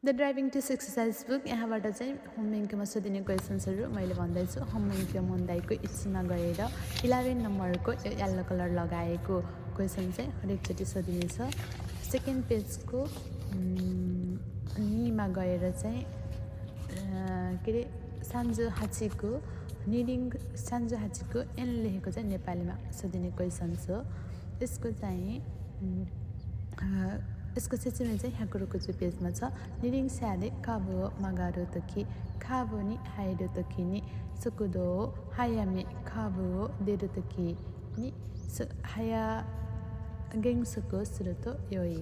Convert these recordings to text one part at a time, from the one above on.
The driving test exercise book यहाँबाट चाहिँ होममेङ्कीमा सोधिने क्वेसन्सहरू मैले भन्दैछु। होममेङ्की मुन्दाईको इच्छीमा गएर 11 नम्बरको येल्लो कलर लगाएको क्वेसन चाहिँ हरेकचोटि सोधिनेछ। सेकेन्ड पेजको नीमा गएर चाहिँ के अरे सान्जो हाचीको निडिङ सान्जो हाचीको एन लेखेको चाहिँ नेपालीमा सोधिने क्वेसन्स हो। यसको सेचिने चाहिँ ह्याकुरोको चाहिँ पेजमा छ। निडिङ स्यारे काबो मगारो तोकी खाबो नि हाइरो तोकी नि सुकुदो हायामे खाबो देरो तोकी नि हाया गेङ्सुको सुरुतो योई।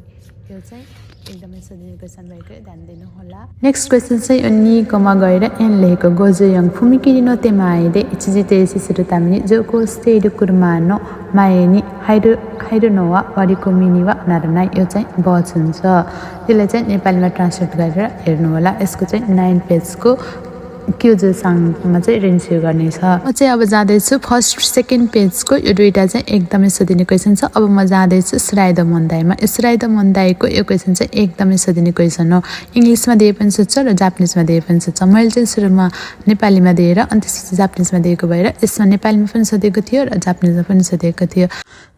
यो चाहिँ एकदमै सोधिने क्वेसन भएको ध्यान दिनु होला। नेक्स्ट क्वेसन चाहिँ निकोमा गएर एन लेखेको गोजो यङ फुमिकिरिनो तेमाएदे इचिजितेसी सुरुतामिनी जोको स्टेडु कुर्मानो माएनी हाइरो नोवा वारिको मिनिवा नारानाइ। यो चाहिँ बच हुन्छ। त्यसलाई चाहिँ नेपालीमा ट्रान्सलेट गरेर हेर्नु होला। यसको चाहिँ 9 पेजको क्युजोसाङमा चाहिँ रेन्स्यु गर्नेछ। म चाहिँ अब जाँदैछु फर्स्ट सेकेन्ड पेजको यो दुईवटा चाहिँ एकदमै सोधिने क्वेसन छ। अब म जाँदैछु सुराइदो मुन्दाईमा। यो सुराइदो मुन्दाईको यो क्वेसन चाहिँ एकदमै सोधिने क्वेसन हो। इङ्ग्लिसमा दिए पनि सोध्छ र जापानिजमा दिए पनि सोध्छ। मैले चाहिँ सुरुमा नेपालीमा दिएर अनि त्यसपछि जापानिजमा दिएको भएर यसमा नेपालीमा पनि सोधेको थियो र जापानिजमा पनि सोधेको थियो।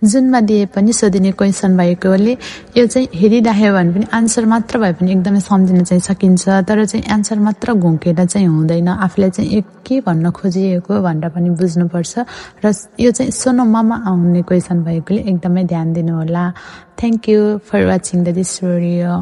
जुनमा दिए पनि सोधिने क्वेसन भएकोले यो चाहिँ हेरिराख्यो भने पनि आन्सर मात्र भए पनि एकदमै सम्झिन चाहिँ सकिन्छ। तर चाहिँ आन्सर मात्र घुम्केर चाहिँ हुँदैन। आफूलाई चाहिँ के भन्न खोजिएको भनेर पनि बुझ्नुपर्छ र यो चाहिँ सोनोमामा आउने क्वेसन भएकोले एकदमै ध्यान दिनु होला। Thank you for watching this video.